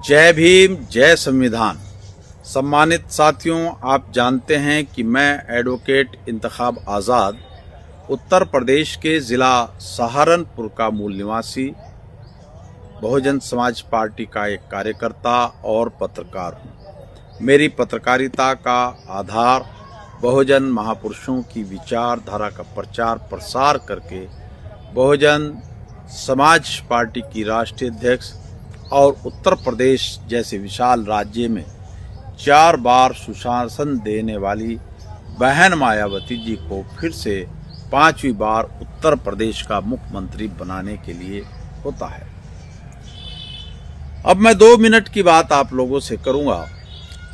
जय भीम, जय संविधान। सम्मानित साथियों, आप जानते हैं कि मैं एडवोकेट इंतखाब आज़ाद उत्तर प्रदेश के ज़िला सहारनपुर का मूल निवासी बहुजन समाज पार्टी का एक कार्यकर्ता और पत्रकार हूँ। मेरी पत्रकारिता का आधार बहुजन महापुरुषों की विचारधारा का प्रचार प्रसार करके बहुजन समाज पार्टी की राष्ट्रीय अध्यक्ष और उत्तर प्रदेश जैसे विशाल राज्य में 4 बार सुशासन देने वाली बहन मायावती जी को फिर से 5वीं बार उत्तर प्रदेश का मुख्यमंत्री बनाने के लिए होता है। अब मैं 2 मिनट की बात आप लोगों से करूंगा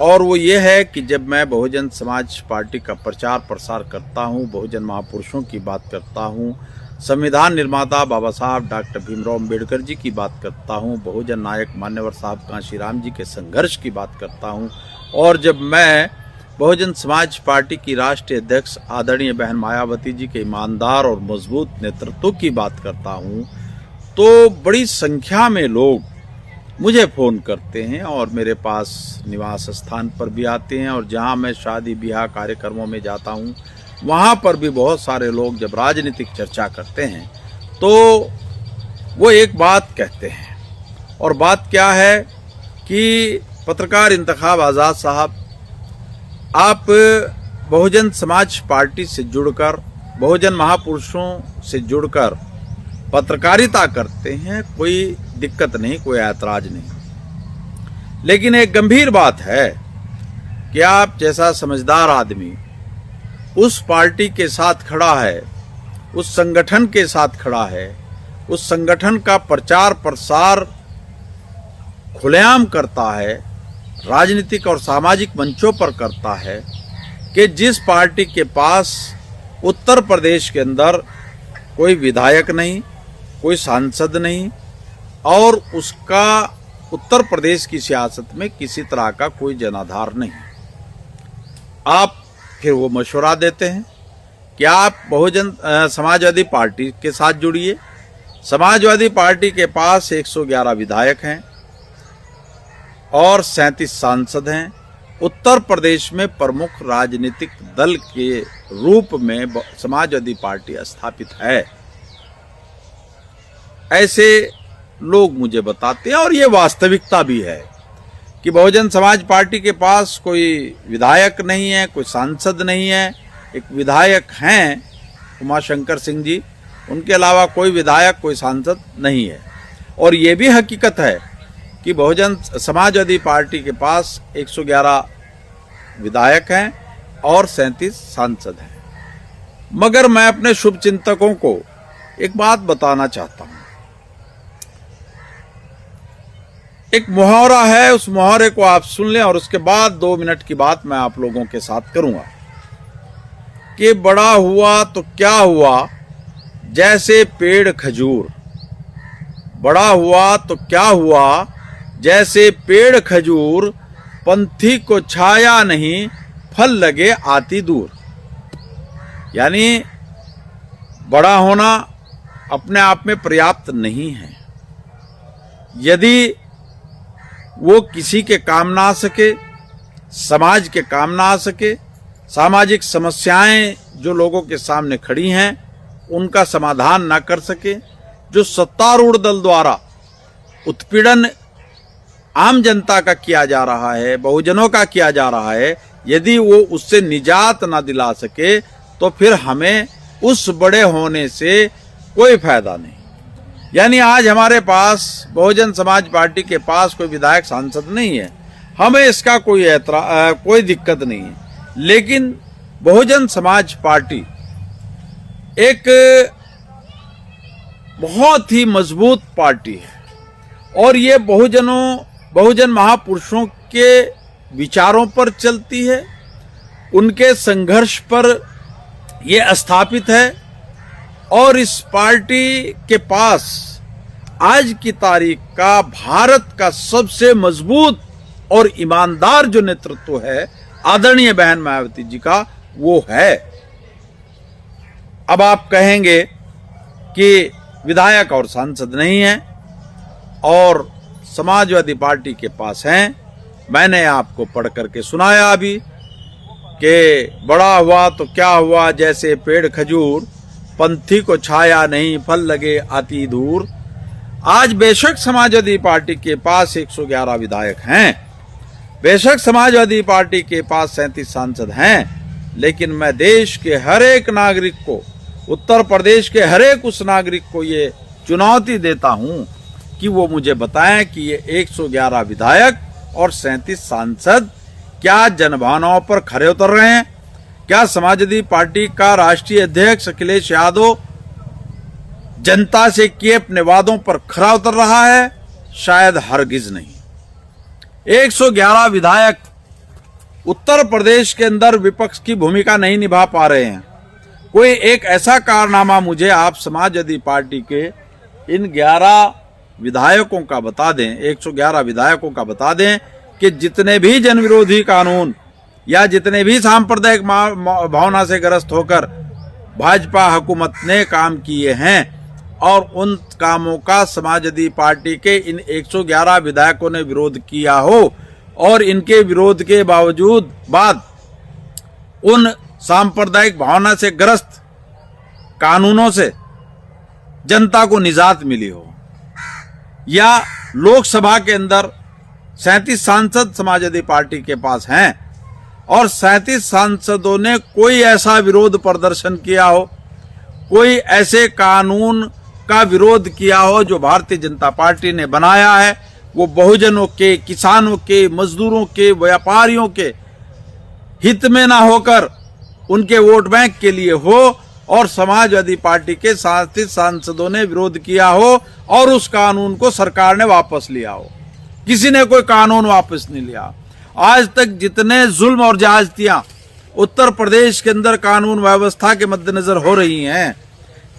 और वो ये है कि जब मैं बहुजन समाज पार्टी का प्रचार प्रसार करता हूँ, बहुजन महापुरुषों की बात करता हूँ, संविधान निर्माता बाबा साहब डॉक्टर भीमराव अम्बेडकर जी की बात करता हूँ, बहुजन नायक मान्यवर साहब कांशीराम जी के संघर्ष की बात करता हूँ, और जब मैं बहुजन समाज पार्टी की राष्ट्रीय अध्यक्ष आदरणीय बहन मायावती जी के ईमानदार और मजबूत नेतृत्व की बात करता हूँ, तो बड़ी संख्या में लोग मुझे फ़ोन करते हैं और मेरे पास निवास स्थान पर भी आते हैं, और जहाँ मैं शादी ब्याह कार्यक्रमों में जाता हूँ वहाँ पर भी बहुत सारे लोग जब राजनीतिक चर्चा करते हैं तो वो एक बात कहते हैं, और बात क्या है कि पत्रकार इंतखाब आज़ाद साहब, आप बहुजन समाज पार्टी से जुड़कर, बहुजन महापुरुषों से जुड़कर पत्रकारिता करते हैं, कोई दिक्कत नहीं, कोई ऐतराज नहीं। लेकिन एक गंभीर बात है कि आप जैसा समझदार आदमी उस पार्टी के साथ खड़ा है, उस संगठन के साथ खड़ा है, उस संगठन का प्रचार प्रसार खुलेआम करता है, राजनीतिक और सामाजिक मंचों पर करता है, कि जिस पार्टी के पास उत्तर प्रदेश के अंदर कोई विधायक नहीं, कोई सांसद नहीं, और उसका उत्तर प्रदेश की सियासत में किसी तरह का कोई जनाधार नहीं, आप फिर वो मशवरा देते हैं कि आप बहुजन समाजवादी पार्टी के साथ जुड़िए। समाजवादी पार्टी के पास 111 विधायक हैं और 37 सांसद हैं। उत्तर प्रदेश में प्रमुख राजनीतिक दल के रूप में समाजवादी पार्टी स्थापित है, ऐसे लोग मुझे बताते हैं, और ये वास्तविकता भी है कि बहुजन समाज पार्टी के पास कोई विधायक नहीं है, कोई सांसद नहीं है। एक विधायक हैं उमाशंकर सिंह जी, उनके अलावा कोई विधायक, कोई सांसद नहीं है। और ये भी हकीकत है कि बहुजन समाजवादी पार्टी के पास 111 विधायक हैं और 37 सांसद हैं। मगर मैं अपने शुभचिंतकों को एक बात बताना चाहता हूँ। एक मुहावरा है, उस मुहावरे को आप सुन लें और उसके बाद 2 मिनट की बात मैं आप लोगों के साथ करूंगा कि बड़ा हुआ तो क्या हुआ जैसे पेड़ खजूर, बड़ा हुआ तो क्या हुआ जैसे पेड़ खजूर, पंथी को छाया नहीं फल लगे आती दूर। यानी बड़ा होना अपने आप में पर्याप्त नहीं है। यदि वो किसी के काम ना आ सके, समाज के काम ना आ सके, सामाजिक समस्याएं जो लोगों के सामने खड़ी हैं उनका समाधान ना कर सके, जो सत्तारूढ़ दल द्वारा उत्पीड़न आम जनता का किया जा रहा है, बहुजनों का किया जा रहा है, यदि वो उससे निजात ना दिला सके तो फिर हमें उस बड़े होने से कोई फायदा नहीं। यानी आज हमारे पास बहुजन समाज पार्टी के पास कोई विधायक सांसद नहीं है, हमें इसका कोई दिक्कत नहीं है। लेकिन बहुजन समाज पार्टी एक बहुत ही मजबूत पार्टी है और ये बहुजन महापुरुषों के विचारों पर चलती है, उनके संघर्ष पर ये स्थापित है। और इस पार्टी के पास आज की तारीख का भारत का सबसे मजबूत और ईमानदार जो नेतृत्व है आदरणीय बहन मायावती जी का, वो है। अब आप कहेंगे कि विधायक और सांसद नहीं है और समाजवादी पार्टी के पास हैं। मैंने आपको पढ़ करके सुनाया अभी कि बड़ा हुआ तो क्या हुआ, जैसे पेड़ खजूर, पंथी को छाया नहीं, फल लगे अति दूर। आज बेशक समाजवादी पार्टी के पास 111 विधायक हैं, बेशक समाजवादी पार्टी के पास 37 सांसद हैं, लेकिन मैं देश के हर एक नागरिक को, उत्तर प्रदेश के हर एक उस नागरिक को ये चुनौती देता हूं कि वो मुझे बताएं कि ये 111 विधायक और 37 सांसद क्या जनभावनाओं पर खरे उतर रहे हैं? क्या समाजवादी पार्टी का राष्ट्रीय अध्यक्ष अखिलेश यादव जनता से किए अपने वादों पर खरा उतर रहा है? शायद हरगिज नहीं। 111 विधायक उत्तर प्रदेश के अंदर विपक्ष की भूमिका नहीं निभा पा रहे हैं। कोई एक ऐसा कारनामा मुझे आप समाजवादी पार्टी के इन 11 विधायकों का बता दें, 111 विधायकों का बता दें कि जितने भी जनविरोधी कानून या जितने भी सांप्रदायिक भावना से ग्रस्त होकर भाजपा हुकूमत ने काम किए हैं और उन कामों का समाजवादी पार्टी के इन 111 विधायकों ने विरोध किया हो और इनके विरोध के बावजूद बाद उन सांप्रदायिक भावना से ग्रस्त कानूनों से जनता को निजात मिली हो, या लोकसभा के अंदर 37 सांसद समाजवादी पार्टी के पास हैं और 37 सांसदों ने कोई ऐसा विरोध प्रदर्शन किया हो, कोई ऐसे कानून का विरोध किया हो जो भारतीय जनता पार्टी ने बनाया है, वो बहुजनों के, किसानों के, मजदूरों के, व्यापारियों के हित में ना होकर उनके वोट बैंक के लिए हो, और समाजवादी पार्टी के 37 सांसदों ने विरोध किया हो और उस कानून को सरकार ने वापस लिया हो। किसी ने कोई कानून वापस नहीं लिया। आज तक जितने जुल्म और ज्यादतियां उत्तर प्रदेश के अंदर कानून व्यवस्था के मद्देनजर हो रही हैं,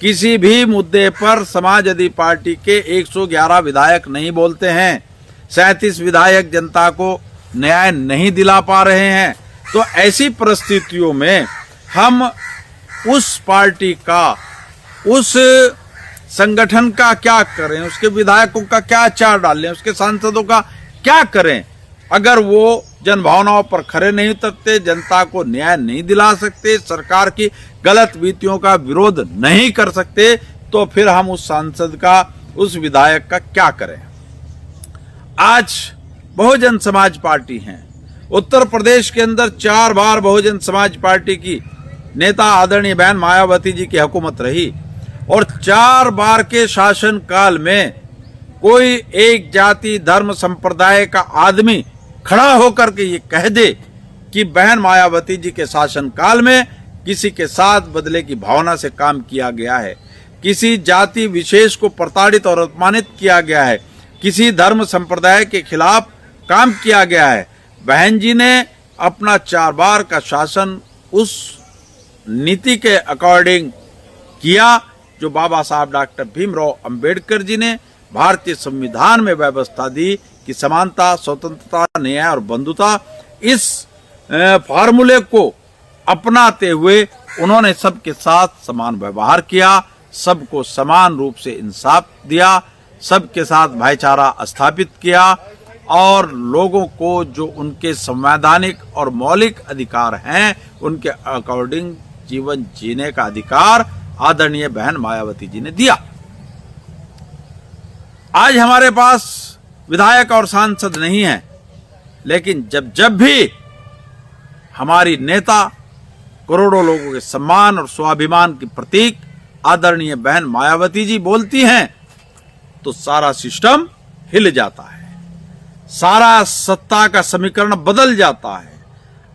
किसी भी मुद्दे पर समाजवादी पार्टी के 111 विधायक नहीं बोलते हैं। 37 विधायक जनता को न्याय नहीं दिला पा रहे हैं। तो ऐसी परिस्थितियों में हम उस पार्टी का, उस संगठन का क्या करें, उसके विधायकों का क्या आचार डालें, उसके सांसदों का क्या करें अगर वो जनभावनाओं पर खरे नहीं उतरते, जनता को न्याय नहीं दिला सकते, सरकार की गलत नीतियों का विरोध नहीं कर सकते, तो फिर हम उस सांसद का, उस विधायक का क्या करें? आज बहुजन समाज पार्टी है, उत्तर प्रदेश के अंदर 4 बार बहुजन समाज पार्टी की नेता आदरणीय बहन मायावती जी की हुकूमत रही और 4 बार के शासन काल में कोई एक जाति, धर्म, संप्रदाय का आदमी खड़ा होकर के ये कह दे कि बहन मायावती जी के शासन काल में किसी के साथ बदले की भावना से काम किया गया है, किसी जाति विशेष को प्रताड़ित और अपमानित किया गया है, किसी धर्म संप्रदाय के खिलाफ काम किया गया है। बहन जी ने अपना 4 बार का शासन उस नीति के अकॉर्डिंग किया जो बाबा साहब डॉक्टर भीमराव अंबेडकर जी ने भारतीय संविधान में व्यवस्था दी कि समानता, स्वतंत्रता, न्याय और बंधुता, इस फार्मूले को अपनाते हुए उन्होंने सबके साथ समान व्यवहार किया, सबको समान रूप से इंसाफ दिया, सबके साथ भाईचारा स्थापित किया और लोगों को जो उनके संवैधानिक और मौलिक अधिकार हैं उनके अकॉर्डिंग जीवन जीने का अधिकार आदरणीय बहन मायावती जी ने दिया। आज हमारे पास विधायक और सांसद नहीं है, लेकिन जब भी हमारी नेता, करोड़ों लोगों के सम्मान और स्वाभिमान की प्रतीक आदरणीय बहन मायावती जी बोलती हैं तो सारा सिस्टम हिल जाता है, सारा सत्ता का समीकरण बदल जाता है।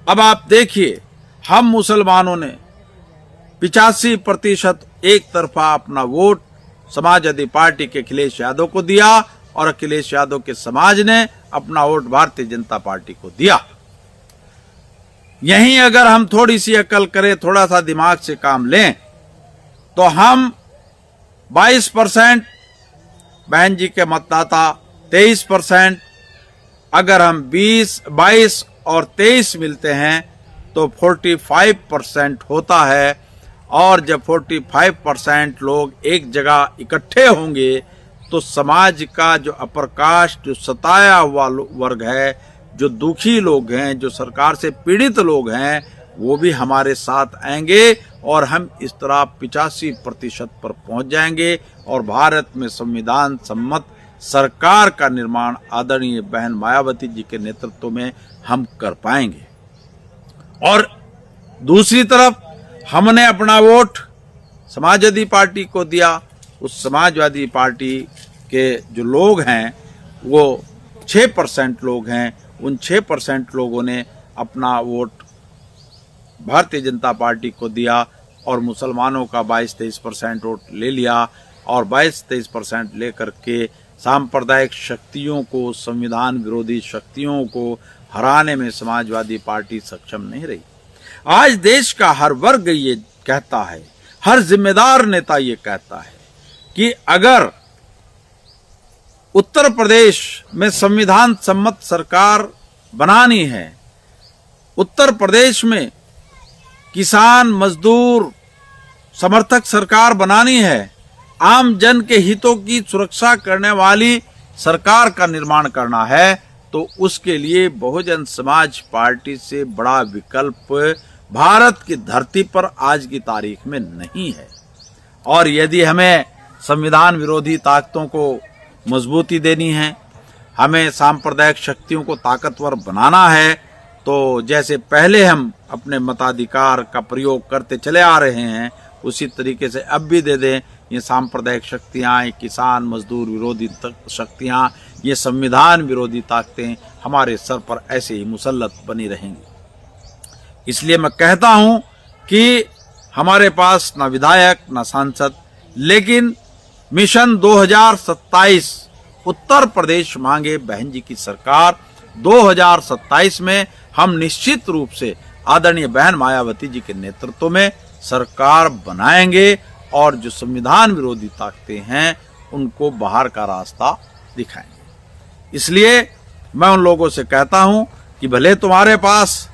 अब आप देखिए, हम मुसलमानों ने 85% एक तरफा अपना वोट समाजवादी पार्टी के अखिलेश यादव को दिया और अखिलेश यादव के समाज ने अपना वोट भारतीय जनता पार्टी को दिया। यहीं अगर हम थोड़ी सी अकल करें, थोड़ा सा दिमाग से काम लें, तो हम 22% बहन जी के मतदाता 23%, अगर हम 22 और 23 मिलते हैं तो 45% होता है। और जब 45% लोग एक जगह इकट्ठे होंगे तो समाज का जो अपर कास्ट, जो सताया हुआ वर्ग है, जो दुखी लोग हैं, जो सरकार से पीड़ित लोग हैं, वो भी हमारे साथ आएंगे और हम इस तरह 85% पर पहुंच जाएंगे और भारत में संविधान सम्मत सरकार का निर्माण आदरणीय बहन मायावती जी के नेतृत्व में हम कर पाएंगे। और दूसरी तरफ हमने अपना वोट समाजवादी पार्टी को दिया। उस समाजवादी पार्टी के जो लोग हैं वो 6% लोग हैं। उन 6% लोगों ने अपना वोट भारतीय जनता पार्टी को दिया और मुसलमानों का 22-23% वोट ले लिया और 22-23% लेकर के सांप्रदायिक शक्तियों को, संविधान विरोधी शक्तियों को हराने में समाजवादी पार्टी सक्षम नहीं रही। आज देश का हर वर्ग ये कहता है, हर जिम्मेदार नेता ये कहता है कि अगर उत्तर प्रदेश में संविधान सम्मत सरकार बनानी है, उत्तर प्रदेश में किसान, मजदूर, समर्थक सरकार बनानी है, आम जन के हितों की सुरक्षा करने वाली सरकार का निर्माण करना है, तो उसके लिए बहुजन समाज पार्टी से बड़ा विकल्प भारत की धरती पर आज की तारीख में नहीं है। और यदि हमें संविधान विरोधी ताकतों को मजबूती देनी है, हमें सांप्रदायिक शक्तियों को ताकतवर बनाना है, तो जैसे पहले हम अपने मताधिकार का प्रयोग करते चले आ रहे हैं, उसी तरीके से अब भी दे दें। ये सांप्रदायिक शक्तियाँ, ये किसान मजदूर विरोधी शक्तियाँ, ये संविधान विरोधी ताकतें हमारे सर पर ऐसे ही मुसल्लत बनी रहेंगी। इसलिए मैं कहता हूँ कि हमारे पास ना विधायक ना सांसद, लेकिन मिशन 2027 उत्तर प्रदेश मांगे बहन जी की सरकार 2027 में हम निश्चित रूप से आदरणीय बहन मायावती जी के नेतृत्व में सरकार बनाएंगे और जो संविधान विरोधी ताकतें हैं उनको बाहर का रास्ता दिखाएंगे। इसलिए मैं उन लोगों से कहता हूं कि भले तुम्हारे पास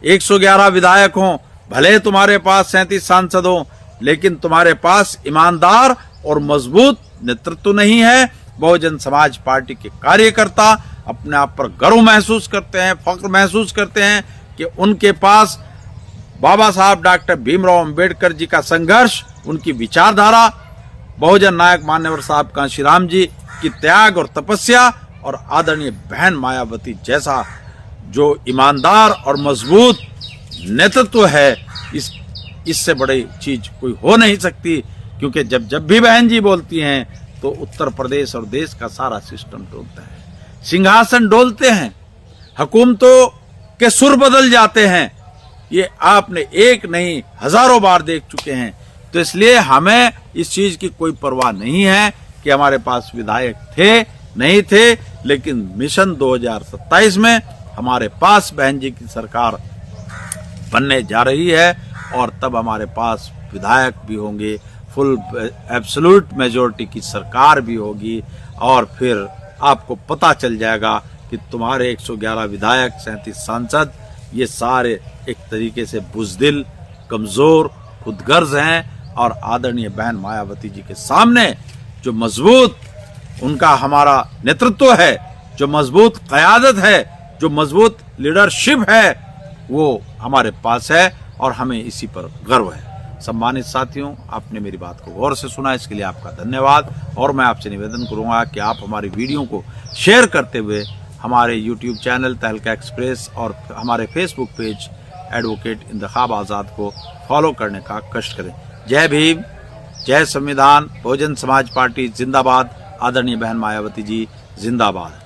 111 विधायक हों, भले तुम्हारे पास 37 सांसद हों, लेकिन तुम्हारे पास ईमानदार और मजबूत नेतृत्व नहीं है। बहुजन समाज पार्टी के कार्यकर्ता अपने आप पर गर्व महसूस करते हैं, फख्र महसूस करते हैं कि उनके पास बाबा साहब डॉक्टर भीमराव अंबेडकर जी का संघर्ष, उनकी विचारधारा, बहुजन नायक मान्यवर साहब कांशीराम जी की त्याग और तपस्या और आदरणीय बहन मायावती जैसा जो ईमानदार और मजबूत नेतृत्व है, इससे बड़ी चीज कोई हो नहीं सकती। क्योंकि जब भी बहन जी बोलती हैं तो उत्तर प्रदेश और देश का सारा सिस्टम डोलता है, सिंहासन डोलते हैं, हुकूमतों के सुर बदल जाते हैं। ये आपने एक नहीं हजारों बार देख चुके हैं। तो इसलिए हमें इस चीज की कोई परवाह नहीं है कि हमारे पास विधायक थे नहीं थे, लेकिन मिशन 2027 में हमारे पास बहन जी की सरकार बनने जा रही है और तब हमारे पास विधायक भी होंगे, फुल एब्सोल्यूट मेजॉरिटी की सरकार भी होगी और फिर आपको पता चल जाएगा कि तुम्हारे 111 विधायक, 37 सांसद, ये सारे एक तरीके से बुज़दिल, कमजोर, खुदगर्ज हैं और आदरणीय बहन मायावती जी के सामने जो मजबूत उनका हमारा नेतृत्व है, जो मजबूत क़यादत है, जो मजबूत लीडरशिप है, वो हमारे पास है और हमें इसी पर गर्व है। सम्मानित साथियों, आपने मेरी बात को गौर से सुना, इसके लिए आपका धन्यवाद। और मैं आपसे निवेदन करूंगा कि आप हमारी वीडियो को शेयर करते हुए हमारे YouTube चैनल तहलका एक्सप्रेस और हमारे फेसबुक पेज एडवोकेट इंतखाब आज़ाद को फॉलो करने का कष्ट करें। जय भीम, जय संविधान, बहुजन समाज पार्टी जिंदाबाद, आदरणीय बहन मायावती जी जिंदाबाद।